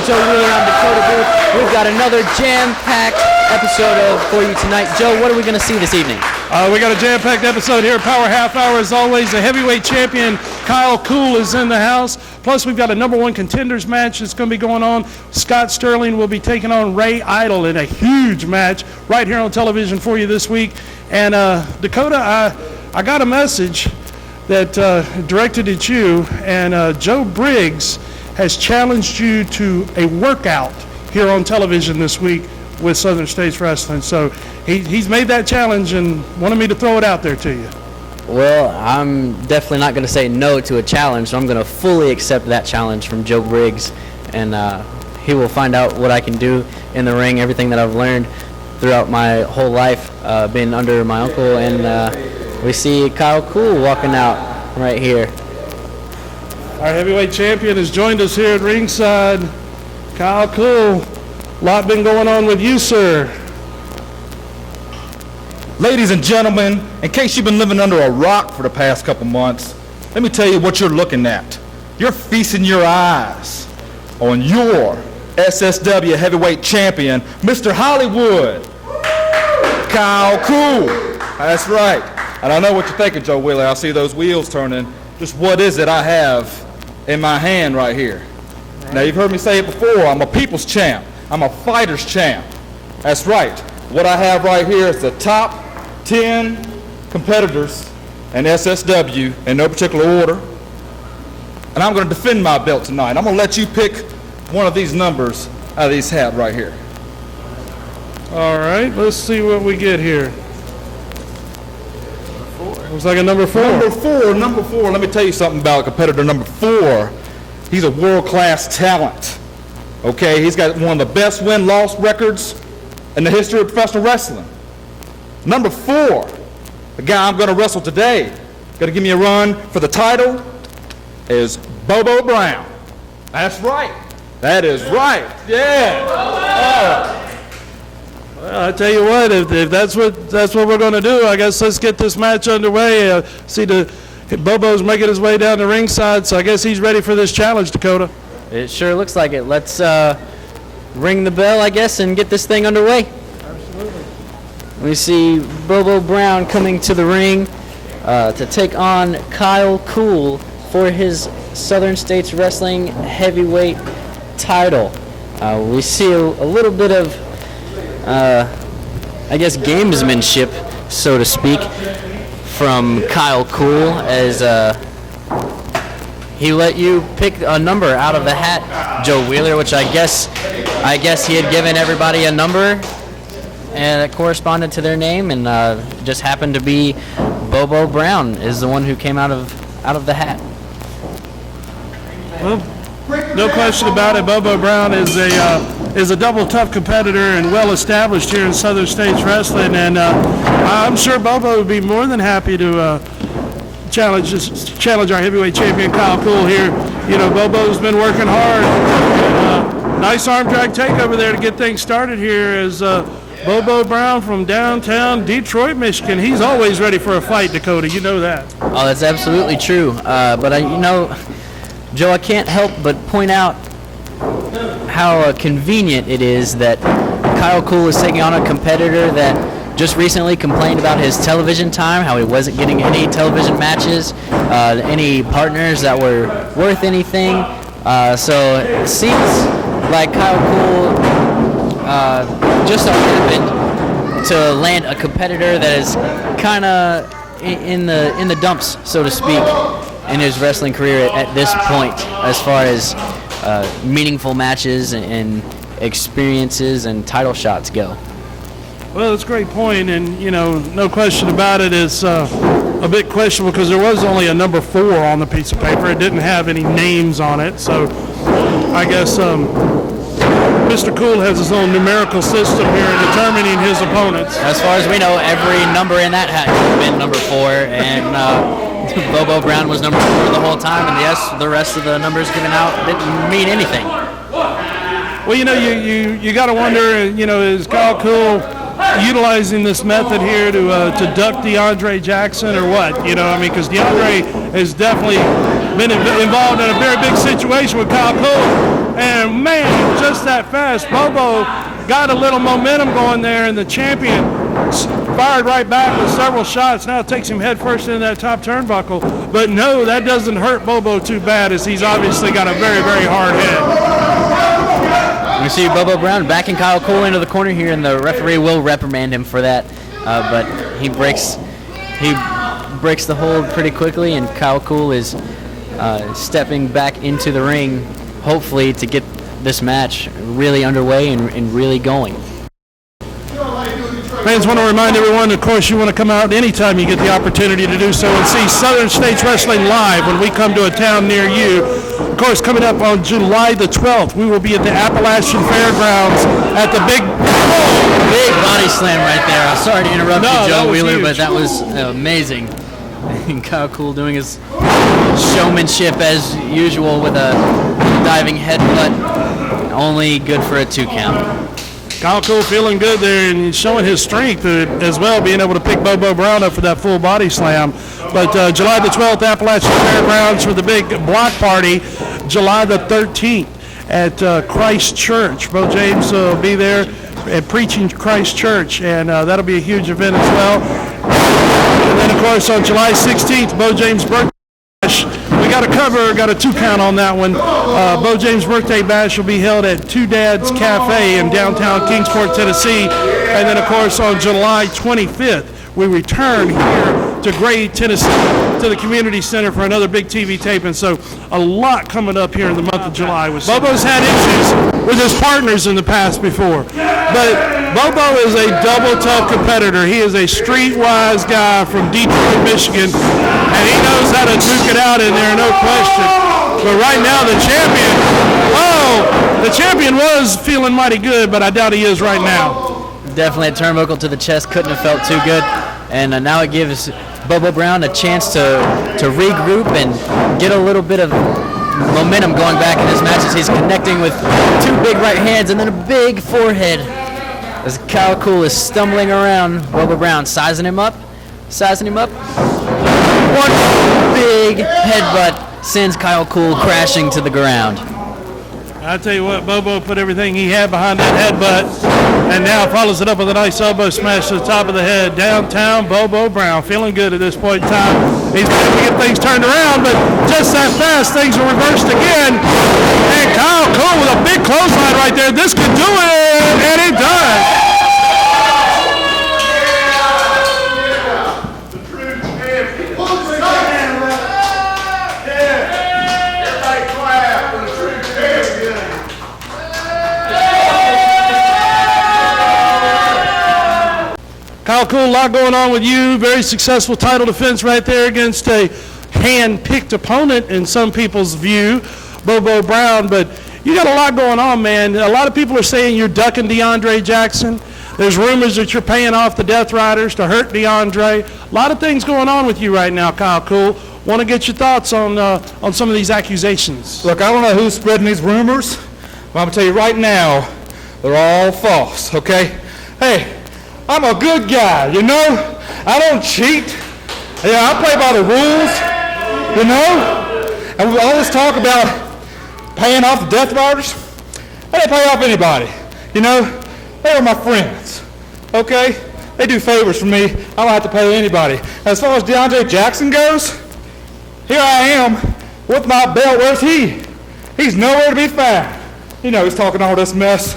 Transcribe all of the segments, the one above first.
Joe Briggs on Dakota Booth. We've got another jam-packed episode for you tonight. Joe, what are we going to see this evening? We got a jam-packed episode here. Power Half Hour, as always. The heavyweight champion Kyle Kool is in the house. Plus, we've got a number one contenders match that's going to be going on. Scott Sterling will be taking on Ray Idol in a huge match right here on television for you this week. And Dakota, I got a message that directed at you, and Joe Briggs has challenged you to a workout here on television this week with Southern States Wrestling. So he's made that challenge and wanted me to throw it out there to you. Well, I'm definitely not going to say no to a challenge, so I'm going to fully accept that challenge from Joe Briggs, and he will find out what I can do in the ring, everything that I've learned throughout my whole life being under my uncle. And we see Kyle Kool walking out right here. Our heavyweight champion has joined us here at ringside. Kyle Kool, a lot been going on with you, sir. Ladies and gentlemen, in case you've been living under a rock for the past couple months, let me tell you what you're looking at. You're feasting your eyes on your SSW heavyweight champion, Mr. Hollywood, Kyle Kool. That's right. And I know what you're thinking, Joe Wheeler. I see those wheels turning. Just what is it I have in my hand right here? Right. Now, you've heard me say it before. I'm a people's champ. I'm a fighter's champ. That's right. What I have right here is the top 10 competitors in SSW in no particular order. And I'm going to defend my belt tonight. I'm going to let you pick one of these numbers out of these hat right here. All right, let's see what we get here. Looks like a number 4. Number four. Let me tell you something about competitor number 4. He's a world-class talent. Okay, he's got one of the best win-loss records in the history of professional wrestling. Number 4, the guy I'm going to wrestle today, going to give me a run for the title, is Bobo Brown. That's right. That is right. Yeah. Well, I tell you what, if that's what we're going to do, I guess let's get this match underway. See, Bobo's making his way down the ringside, so I guess he's ready for this challenge, Dakota. It sure looks like it. Let's ring the bell, I guess, and get this thing underway. Absolutely. We see Bobo Brown coming to the ring to take on Kyle Kool for his Southern States Wrestling heavyweight title. We see a little bit of I guess gamesmanship, so to speak, from Kyle Kool, as he let you pick a number out of the hat, Joe Wheeler, which I guess he had given everybody a number and it corresponded to their name, and just happened to be Bobo Brown is the one who came out of the hat. Well, no question about it. Bobo Brown is a double tough competitor and well established here in Southern States Wrestling, and I'm sure Bobo would be more than happy to challenge our heavyweight champion Kyle Kool here. You know, Bobo's been working hard. Nice arm drag takeover there to get things started here as Bobo Brown from downtown Detroit, Michigan. He's always ready for a fight, Dakota. You know that. Oh, that's absolutely true. But Joe, I can't help but point out how convenient it is that Kyle Kool is taking on a competitor that just recently complained about his television time, how he wasn't getting any television matches, any partners that were worth anything. So it seems like Kyle Kool just so happened to land a competitor that is kind of in the dumps, so to speak, in his wrestling career at this point, as far as meaningful matches and experiences and title shots go. Well, that's a great point, and no question about it, it's a bit questionable because there was only a number 4 on the piece of paper. It didn't have any names on it, so I guess Mr. Mr. Kool has his own numerical system here in determining his opponents. As far as we know, every number in that hat has been number 4, and Bobo Brown was number 4 the whole time, and the rest of the numbers given out didn't mean anything. Well, you got to wonder, is Kyle Kool utilizing this method here to duck DeAndre Jackson or what? Because DeAndre has definitely been involved in a very big situation with Kyle Kool. And, man, just that fast, Bobo got a little momentum going there, and the champion fired right back with several shots. Now it takes him head first into that top turnbuckle. But, no, that doesn't hurt Bobo too bad, as he's obviously got a very, very hard head. We see Bobo Brown backing Kyle Kool into the corner here, and the referee will reprimand him for that. But he breaks the hold pretty quickly, and Kyle Kool is stepping back into the ring, hopefully to get this match really underway and really going. Fans, want to remind everyone, of course, you want to come out anytime you get the opportunity to do so and see Southern States Wrestling live when we come to a town near you. Of course, coming up on July the 12th, we will be at the Appalachian Fairgrounds at the big body slam right there. I'm sorry to interrupt you, Joe Wheeler, huge. but that was amazing. And Kyle Kool doing his showmanship as usual with a diving headbutt, only good for a 2 count. Kyle Kool feeling good there and showing his strength as well, being able to pick Bobo Brown up for that full body slam. But July the 12th, Appalachian Fairgrounds for the big block party. July the 13th at Christ Church. Bo James will be there at Preaching Christ Church, and that'll be a huge event as well. And then, of course, on July 16th, Bo James' birthday bash. We got a 2 count on that one. Bo James' birthday bash will be held at Two Dads Cafe in downtown Kingsport, Tennessee. And then, of course, on July 25th, we return here to Gray, Tennessee, to the Community Center for another big TV taping. So a lot coming up here in the month of July. Bobo's had issues with his partners in the past before. But Bobo is a double tough competitor. He is a streetwise guy from Detroit, Michigan, and he knows how to duke it out in there, no question. But right now the champion was feeling mighty good, but I doubt he is right now. Definitely a turnbuckle to the chest, couldn't have felt too good. And now it gives Bobo Brown a chance to regroup and get a little bit of momentum going back in his matches. He's connecting with 2 big right hands and then a big forehead as Kyle Kool is stumbling around Bobo Brown, sizing him up. One big headbutt sends Kyle Kool crashing to the ground. I tell you what, Bobo put everything he had behind that headbutt, and now follows it up with a nice elbow smash to the top of the head. Downtown Bobo Brown, feeling good at this point in time. He's going to get things turned around, but just that fast, things are reversed again. And Kyle Kool with a big clothesline right there. This could do it, and it does. Kyle Kool, a lot going on with you. Very successful title defense right there against a hand-picked opponent in some people's view, Bobo Brown. But you got a lot going on, man. A lot of people are saying you're ducking DeAndre Jackson. There's rumors that you're paying off the Death Riders to hurt DeAndre. A lot of things going on with you right now, Kyle Kool. Want to get your thoughts on some of these accusations. Look, I don't know who's spreading these rumors, but I'm going to tell you right now, they're all false, okay? Hey, I'm a good guy, you know? I don't cheat. Yeah, I play by the rules, you know? And we always talk about paying off the Death Riders. I didn't pay off anybody, you know? They are my friends, okay? They do favors for me. I don't have to pay anybody. As far as DeAndre Jackson goes, here I am with my belt. Where's he? He's nowhere to be found. You know, he's talking all this mess.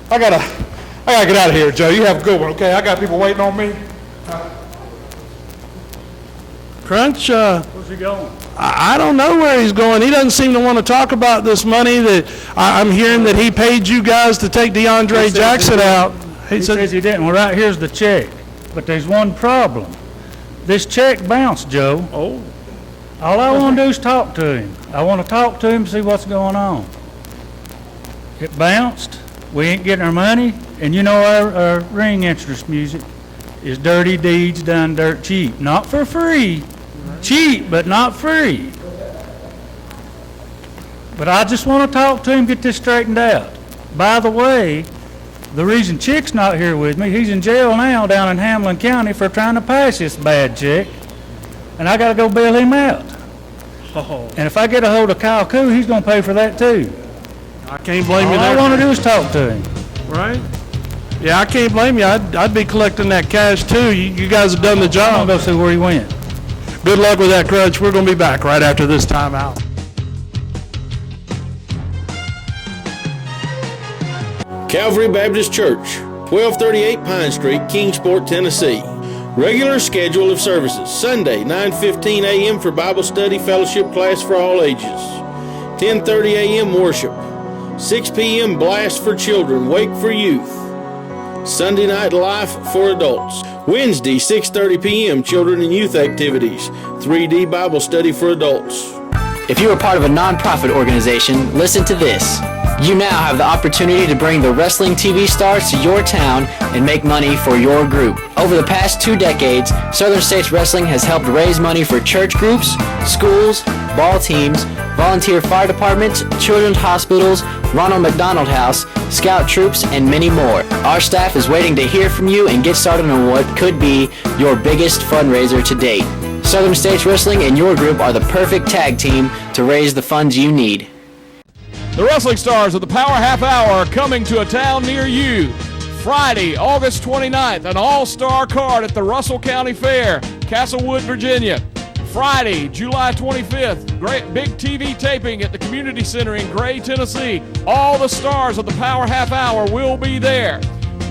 I gotta get out of here, Joe. You have a good one, okay? I got people waiting on me. Crunch, Where's he going? I don't know where he's going. He doesn't seem to want to talk about this money that I'm hearing that he paid you guys to take DeAndre Jackson out. He says he didn't. Well, right here's the check. But there's one problem. This check bounced, Joe. Oh. All I want to do is talk to him. I want to talk to him, see what's going on. It bounced. We ain't getting our money, and you know our ring entrance music is dirty deeds done dirt cheap. Not for free. Cheap, but not free. But I just want to talk to him, get this straightened out. By the way, the reason Chick's not here with me, he's in jail now down in Hamlin County for trying to pass this bad check, and I got to go bail him out. Oh, And if I get a hold of Kyle Kool, he's going to pay for that too. I can't blame All you I there. want to do is talk to him. Right? Yeah, I can't blame you. I'd be collecting that cash too. You guys have done the I'm job. going to go see where he went. Good luck with that, Crutch. We're going to be back right after this timeout. Calvary Baptist Church, 1238 Pine Street, Kingsport, Tennessee. Regular schedule of services: Sunday, 9:15 a.m. for Bible study fellowship class for all ages. 10:30 a.m. worship. 6 p.m. blast for children, wake for youth. Sunday night life for adults. Wednesday, 6:30 p.m. children and youth activities. 3D Bible study for adults. If you are part of a nonprofit organization, listen to this. You now have the opportunity to bring the wrestling TV stars to your town and make money for your group. Over the past 2 decades, Southern States Wrestling has helped raise money for church groups, schools, ball teams, volunteer fire departments, children's hospitals, Ronald McDonald House, scout troops, and many more. Our staff is waiting to hear from you and get started on what could be your biggest fundraiser to date. Southern States Wrestling and your group are the perfect tag team to raise the funds you need. The wrestling stars of the Power Half Hour are coming to a town near you. Friday, August 29th, an all-star card at the Russell County Fair, Castlewood, Virginia. Friday, July 25th, great big TV taping at the Community Center in Gray, Tennessee. All the stars of the Power Half Hour will be there.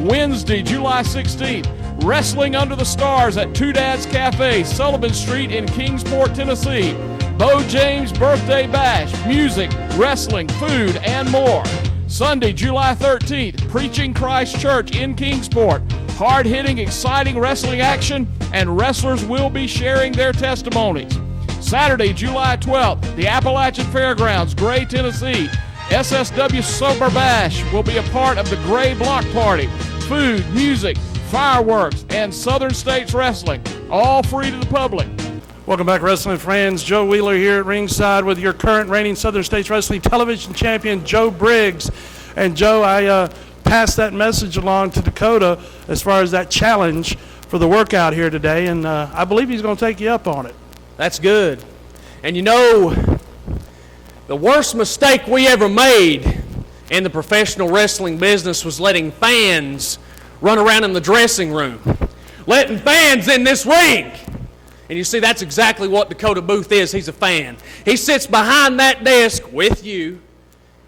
Wednesday, July 16th, Wrestling Under the Stars at Two Dads Cafe, Sullivan Street in Kingsport, Tennessee. Bo James Birthday Bash, music, wrestling, food, and more. Sunday, July 13th, Preaching Christ Church in Kingsport. Hard-hitting, exciting wrestling action, and wrestlers will be sharing their testimonies. Saturday, July 12th, the Appalachian Fairgrounds, Gray, Tennessee. SSW Sober Bash will be a part of the Gray Block Party. Food, music, fireworks, and Southern States Wrestling, all free to the public. Welcome back, wrestling fans. Joe Wheeler here at ringside with your current reigning Southern States Wrestling Television Champion, Joe Briggs. And Joe, I passed that message along to Dakota as far as that challenge for the workout here today, and I believe he's going to take you up on it. That's good. And you know, the worst mistake we ever made in the professional wrestling business was letting fans run around in the dressing room. Letting fans in this ring. And you see, that's exactly what Dakota Booth is. He's a fan. He sits behind that desk with you,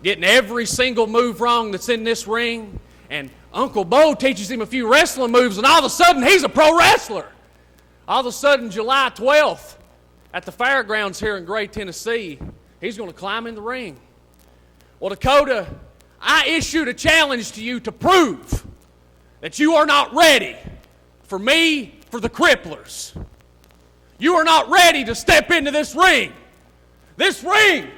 getting every single move wrong that's in this ring. And Uncle Bo teaches him a few wrestling moves, and all of a sudden, he's a pro wrestler. All of a sudden, July 12th, at the fairgrounds here in Gray, Tennessee, he's going to climb in the ring. Well, Dakota, I issued a challenge to you to prove that you are not ready for me, for the Cripplers. You are not ready to step into this ring. This ring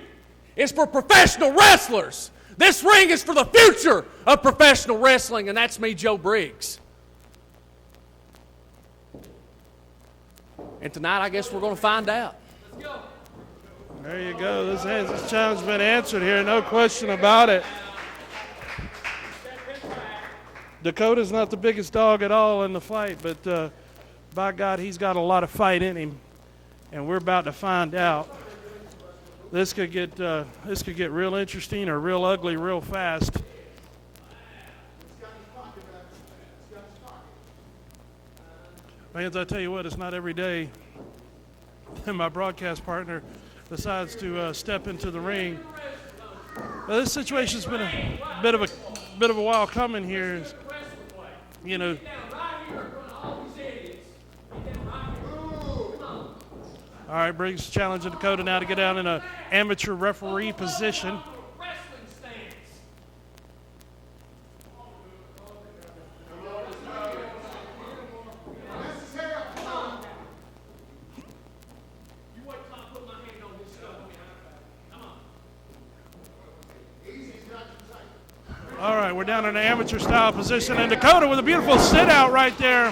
is for professional wrestlers. This ring is for the future of professional wrestling, and that's me, Joe Briggs. And tonight, I guess we're going to find out. Let's go. There you go. This challenge has been answered here, no question about it. Dakota's not the biggest dog at all in the fight, but by God, he's got a lot of fight in him, and we're about to find out. This could get real interesting or real ugly real fast. Fans, I tell you what, it's not every day that my broadcast partner decides to step into the ring. Well, this situation's been a bit of a while coming here. You know. All right, Briggs challenging Dakota now to get down in an amateur referee position. All right, we're down in an amateur style position, and Dakota with a beautiful sit out right there.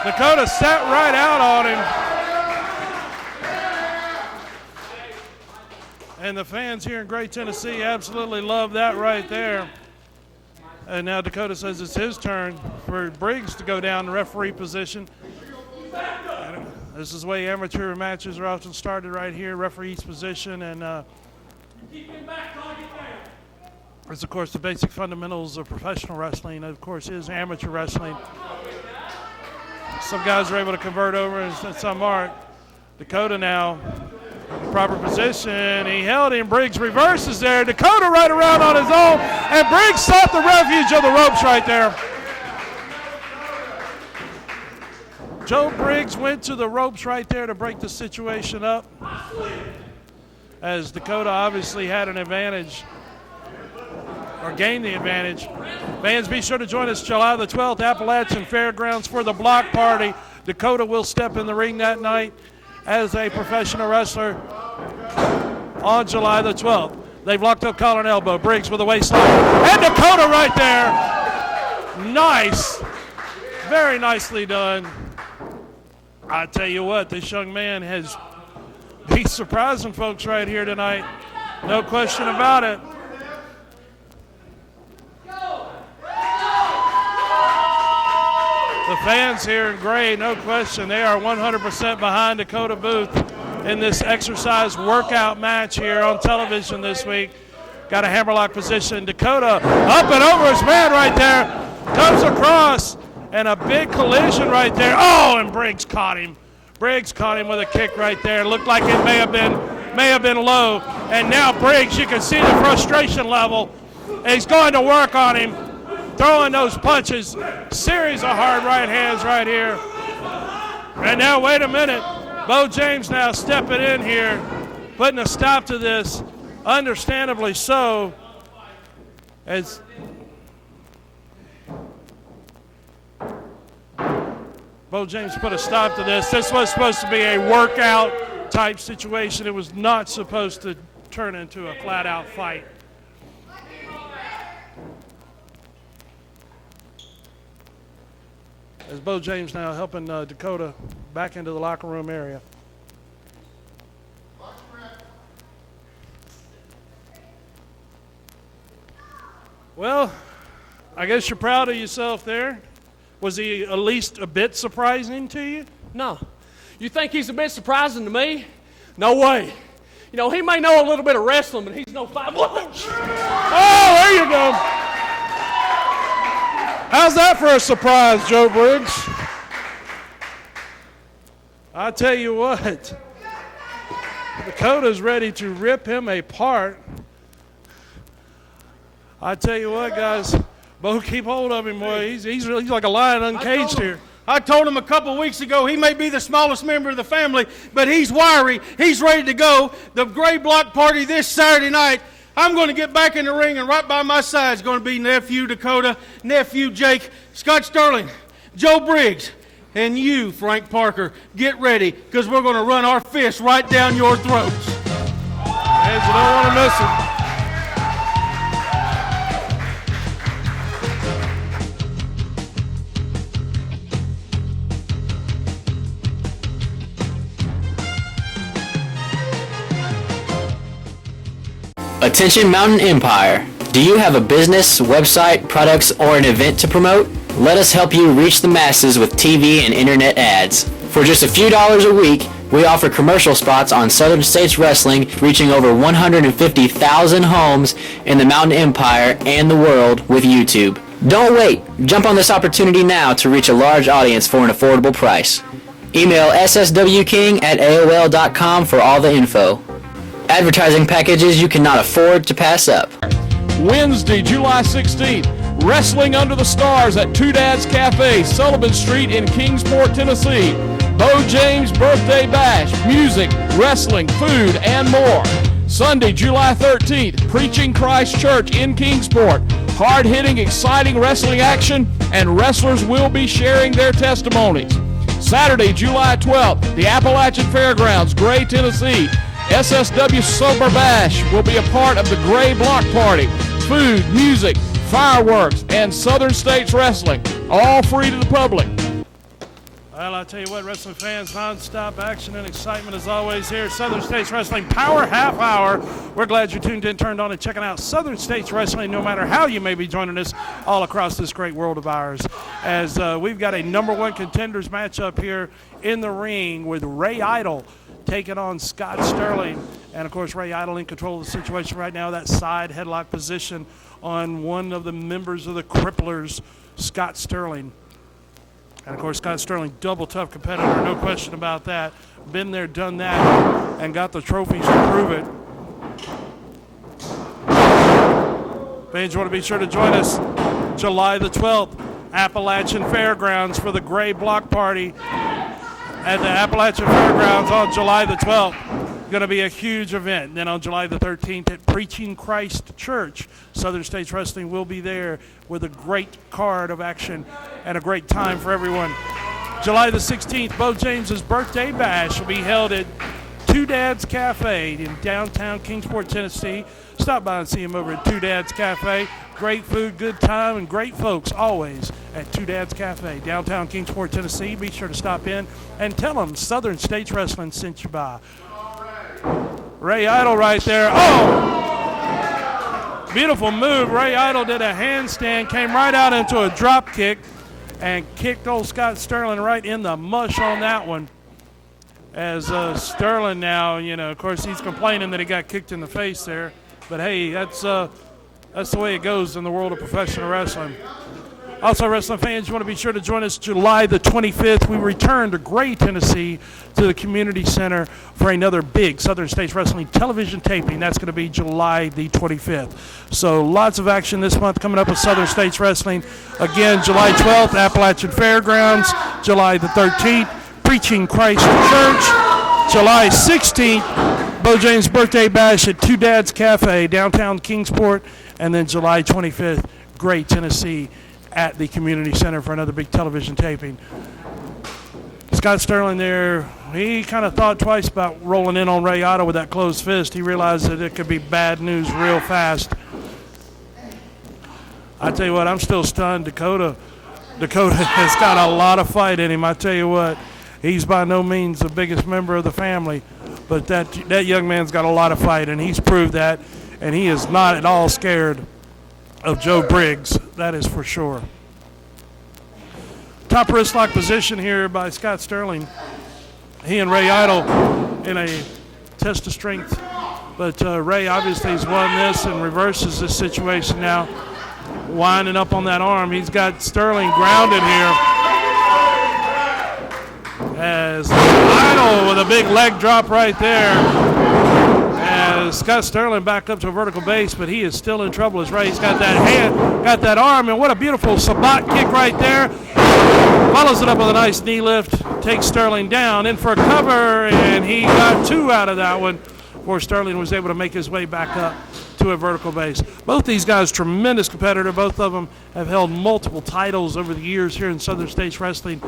Dakota sat right out on him. And the fans here in Gray, Tennessee absolutely love that right there. And now Dakota says it's his turn for Briggs to go down the referee position. And this is the way amateur matches are often started right here, referee's position. And it's, of course, the basic fundamentals of professional wrestling, of course, is amateur wrestling. Some guys are able to convert over and some aren't. Dakota now in the proper position. He held him. Briggs reverses there. Dakota right around on his own. And Briggs sought the refuge of the ropes right there. Joe Briggs went to the ropes right there to break the situation up. As Dakota obviously had an advantage, or gained the advantage. Fans, be sure to join us July the 12th, Appalachian Fairgrounds for the block party. Dakota will step in the ring that night as a professional wrestler on July the 12th. They've locked up collar and elbow. Briggs with a waistline. And Dakota right there. Nice. Very nicely done. I tell you what, this young man he's surprising folks right here tonight. No question about it. The fans here in Gray, no question, they are 100% behind Dakota Booth in this exercise workout match here on television this week. Got a hammerlock position. Dakota up and over his man right there. Comes across, and a big collision right there. Oh, and Briggs caught him. Briggs caught him with a kick right there. Looked like it may have been low. And now Briggs, you can see the frustration level. He's going to work on him. Throwing those punches, series of hard right hands right here. And now, wait a minute. Bo James now stepping in here, putting a stop to this, understandably so. As Bo James put a stop to this. This was supposed to be a workout type situation. It was not supposed to turn into a flat out fight. As Bo James now helping Dakota back into the locker room area. Well, I guess you're proud of yourself there. Was he at least a bit surprising to you? No. You think he's a bit surprising to me? No way. You know, he may know a little bit of wrestling, but he's no fight. Oh, there you go. How's that for a surprise, Joe Briggs? I tell you what, Dakota's ready to rip him apart. I tell you what, guys, Bo, keep hold of him, boy. He's like a lion uncaged here. I told him a couple weeks ago he may be the smallest member of the family, but he's wiry. He's ready to go. The Gray Block Party this Saturday night. I'm going to get back in the ring, and right by my side is going to be nephew Dakota, nephew Jake, Scott Sterling, Joe Briggs, and you, Frank Parker. Get ready, because we're going to run our fists right down your throats. And you don't want to miss it. Attention Mountain Empire. Do you have a business, website, products, or an event to promote? Let us help you reach the masses with TV and internet ads. For just a few dollars a week, we offer commercial spots on Southern States Wrestling, reaching over 150,000 homes in the Mountain Empire and the world with YouTube. Don't wait. Jump on this opportunity now to reach a large audience for an affordable price. Email sswking@aol.com for all the info. Advertising packages you cannot afford to pass up. Wednesday, July 16th, Wrestling Under the Stars at Two Dads Cafe, Sullivan Street in Kingsport, Tennessee. Bo James Birthday Bash, music, wrestling, food, and more. Sunday, July 13th, Preaching Christ Church in Kingsport. Hard-hitting, exciting wrestling action, and wrestlers will be sharing their testimonies. Saturday, July 12th, the Appalachian Fairgrounds, Gray, Tennessee. SSW Sober Bash will be a part of the Gray Block Party. food, music, fireworks, and Southern States Wrestling, all free to the public. Well, I tell you what, wrestling fans, non-stop action and excitement as always here at Southern States Wrestling Power Half Hour. We're glad you tuned in, turned on, and checking out Southern States Wrestling, no matter how you may be joining us all across this great world of ours. As we've got a number one contenders matchup here in the ring with Ray Idol taking on Scott Sterling. And, of course, Ray Idol in control of the situation right now, that side headlock position on one of the members of the Cripplers, Scott Sterling. And, of course, Scott Sterling, double tough competitor, no question about that. Been there, done that, and got the trophies to prove it. Fans, you want to be sure to join us July the 12th, Appalachian Fairgrounds for the Gray Block Party at the Appalachian Fairgrounds on July the 12th. Going to be a huge event. And then on July the 13th at Preaching Christ Church, Southern States Wrestling will be there with a great card of action and a great time for everyone. July the 16th, Bo James's birthday bash will be held at Two Dads Cafe in downtown Kingsport, Tennessee. Stop by and see him over at Two Dads Cafe. Great food, good time, and great folks always at Two Dads Cafe, downtown Kingsport, Tennessee. Be sure to stop in and tell them Southern States Wrestling sent you by. Ray Idol right there. Oh! Beautiful move. Ray Idol did a handstand, came right out into a drop kick, and kicked old Scott Sterling right in the mush on that one. As Sterling now, of course, he's complaining that he got kicked in the face there. But, hey, that's the way it goes in the world of professional wrestling. Also, wrestling fans, you want to be sure to join us July the 25th. We return to Gray, Tennessee, to the Community Center for another big Southern States Wrestling television taping. That's going to be July the 25th. So lots of action this month coming up with Southern States Wrestling. Again, July 12th, Appalachian Fairgrounds. July the 13th, Preaching Christ Church. July 16th, Bo James' birthday bash at Two Dads Cafe, downtown Kingsport. And then July 25th, Gray, Tennessee, at the Community Center for another big television taping. Scott Sterling there, he kind of thought twice about rolling in on Ray Idol with that closed fist. He realized that it could be bad news real fast. I tell you what, I'm still stunned. Dakota has got a lot of fight in him. I tell you what, he's by no means the biggest member of the family, but that young man's got a lot of fight, and he's proved that, and he is not at all scared of Joe Briggs, that is for sure. Top wrist lock position here by Scott Sterling. He and Ray Idol in a test of strength, but Ray obviously has won this and reverses this situation now. Winding up on that arm, he's got Sterling grounded here. As Idol with a big leg drop right there. As Scott Sterling back up to a vertical base, but he is still in trouble as Ray's got that hand, got that arm, and what a beautiful Sabat kick right there. Follows it up with a nice knee lift, takes Sterling down, in for a cover, and he got two out of that one before Sterling was able to make his way back up to a vertical base. Both these guys, tremendous competitor. Both of them have held multiple titles over the years here in Southern States Wrestling.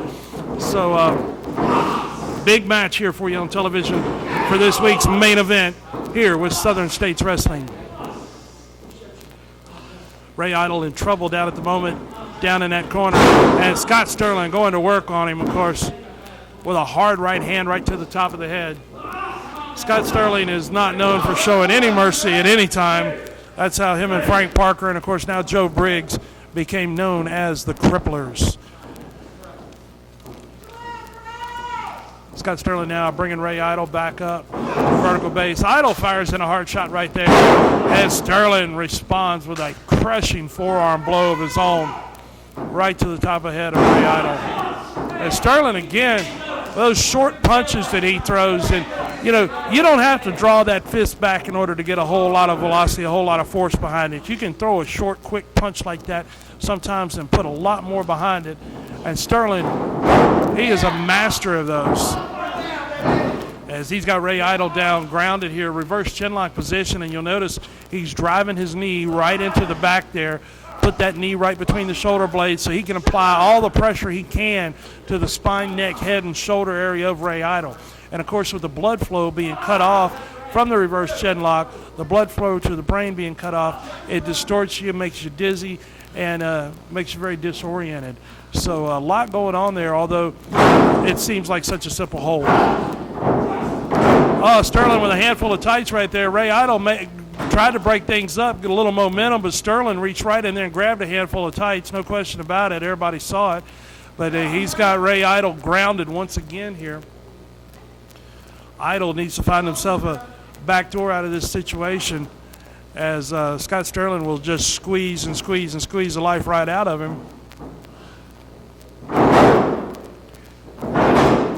So, big match here for you on television for this week's main event here with Southern States Wrestling. Ray Idol in trouble down at the moment, down in that corner. And Scott Sterling going to work on him, of course, with a hard right hand right to the top of the head. Scott Sterling is not known for showing any mercy at any time. That's how him and Frank Parker, and of course now Joe Briggs, became known as the Cripplers. Scott Sterling now bringing Ray Idol back up, vertical base. Idol fires in a hard shot right there, and Sterling responds with a crushing forearm blow of his own right to the top of the head of Ray Idol. And Sterling again, those short punches that he throws, and you don't have to draw that fist back in order to get a whole lot of velocity, a whole lot of force behind it. You can throw a short, quick punch like that sometimes and put a lot more behind it. And Sterling, he is a master of those. As he's got Ray Idol down, grounded here, reverse chinlock position, and you'll notice he's driving his knee right into the back there. Put that knee right between the shoulder blades so he can apply all the pressure he can to the spine, neck, head, and shoulder area of Ray Idol. And, of course, with the blood flow being cut off from the reverse chin lock, the blood flow to the brain being cut off. It distorts you, makes you dizzy, and makes you very disoriented. So a lot going on there, although it seems like such a simple hold. Oh, Sterling with a handful of tights right there. Ray Idle tried to break things up, get a little momentum, but Sterling reached right in there and grabbed a handful of tights. No question about it. Everybody saw it. But he's got Ray Idle grounded once again here. Idle needs to find himself a back door out of this situation, as Scott Sterling will just squeeze and squeeze and squeeze the life right out of him.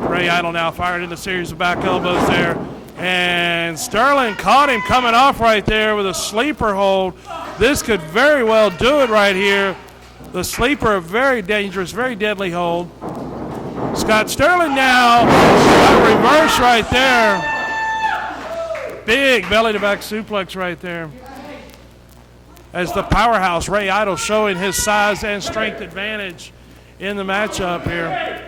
Ray Idle now fired in a series of back elbows there. And Sterling caught him coming off right there with a sleeper hold. This could very well do it right here. The sleeper, a very dangerous, very deadly hold. Scott Sterling now, a reverse right there. Big belly-to-back suplex right there. As the powerhouse, Ray Idle, showing his size and strength advantage in the matchup here.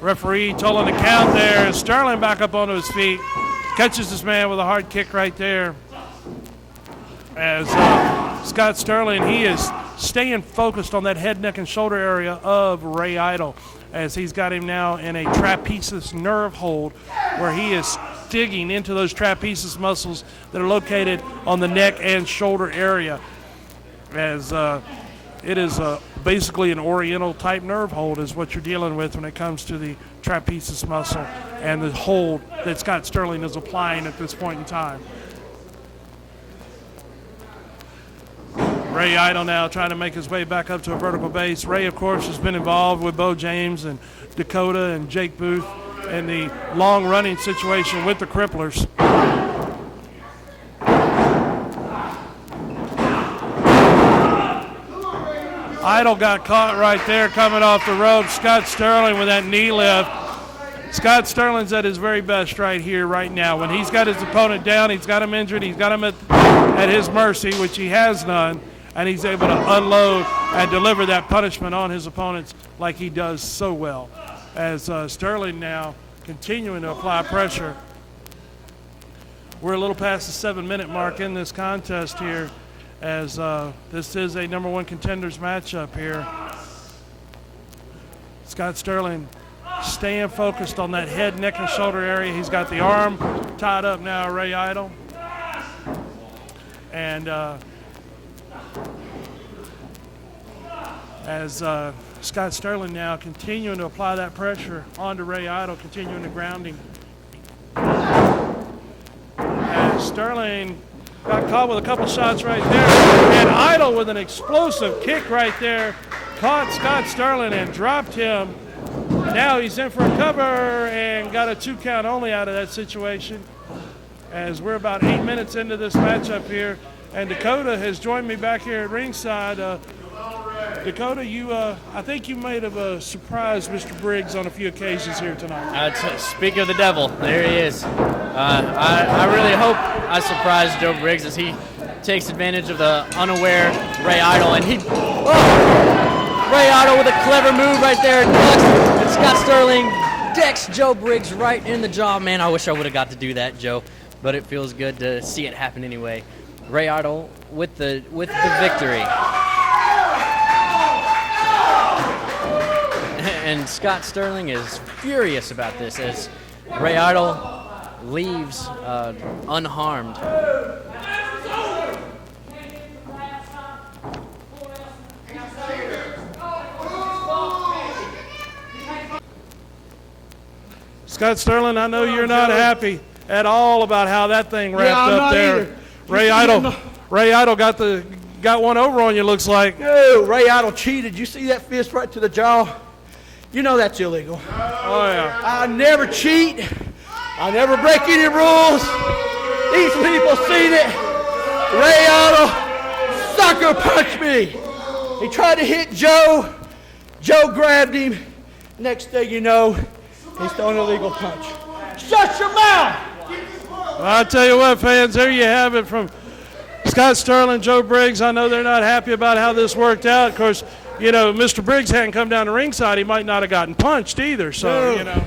Referee tolling the count there. Sterling back up onto his feet. Catches this man with a hard kick right there. As Scott Sterling, he is staying focused on that head, neck, and shoulder area of Ray Idle, as he's got him now in a trapezius nerve hold, where he is digging into those trapezius muscles that are located on the neck and shoulder area. As it is basically an oriental type nerve hold is what you're dealing with when it comes to the trapezius muscle and the hold that Scott Sterling is applying at this point in time. Ray Idle now trying to make his way back up to a vertical base. Ray, of course, has been involved with Bo James and Dakota and Jake Booth in the long-running situation with the Cripplers. Idle got caught right there coming off the rope. Scott Sterling with that knee lift. Scott Sterling's at his very best right here, right now. When he's got his opponent down, he's got him injured, he's got him at his mercy, which he has none, and he's able to unload and deliver that punishment on his opponents like he does so well. As Sterling now continuing to apply pressure. We're a little past the 7-minute mark in this contest here, as this is a number one contenders matchup here. Scott Sterling staying focused on that head, neck, and shoulder area. He's got the arm tied up now, Ray Idle. And as Scott Sterling now continuing to apply that pressure onto Ray Idle, continuing the grounding. As Sterling got caught with a couple shots right there, and Idle with an explosive kick right there caught Scott Sterling and dropped him. Now he's in for a cover and got a 2 count only out of that situation, as we're about 8 minutes into this matchup here. And Dakota has joined me back here at ringside. Dakota, I think you might have surprised Mr. Briggs on a few occasions here tonight. Speak of the devil, there he is. I really hope I surprised Joe Briggs as he takes advantage of the unaware Ray Idle, and Ray Idle with a clever move right there, and Scott Sterling decks Joe Briggs right in the jaw. Man, I wish I would have got to do that, Joe, but it feels good to see it happen anyway. Ray Idle with the victory. And Scott Sterling is furious about this as Ray Idle leaves unharmed. Scott Sterling, I know you're not happy at all about how that thing wrapped up there. Either. Ray Idle got one over on you, looks like. No, Ray Idle cheated. You see that fist right to the jaw? You know that's illegal. Oh, yeah. I never cheat. I never break any rules. These people seen it. Ray Idle sucker punched me. He tried to hit Joe. Joe grabbed him. Next thing you know, he's throwing an illegal punch. Shut your mouth! I'll tell you what, fans, there you have it from Scott Sterling, Joe Briggs. I know they're not happy about how this worked out. Of course, you know, Mr. Briggs hadn't come down to ringside, he might not have gotten punched either. So, No. you know.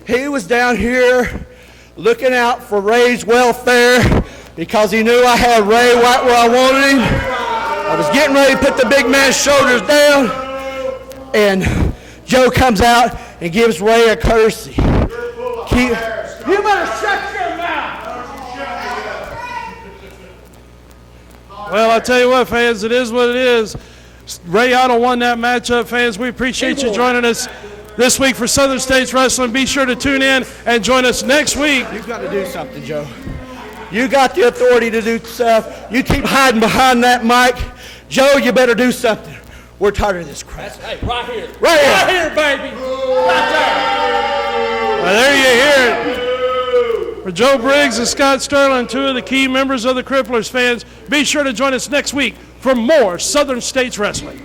He was down here looking out for Ray's welfare because he knew I had Ray right where I wanted him. I was getting ready to put the big man's shoulders down, and Joe comes out and gives Ray a courtesy. You better shut your mouth. Well, I tell you what, fans, it is what it is. Ray Otto won that matchup, fans. We appreciate you joining us this week for Southern States Wrestling. Be sure to tune in and join us next week. You've got to do something, Joe. You got the authority to do stuff. You keep hiding behind that mic. Joe, you better do something. We're tired of this crap. Hey, right here. Right here. Right here, baby. Right there. Well, there you hear it. For Joe Briggs and Scott Sterling, two of the key members of the Cripplers, fans, be sure to join us next week for more Southern States Wrestling.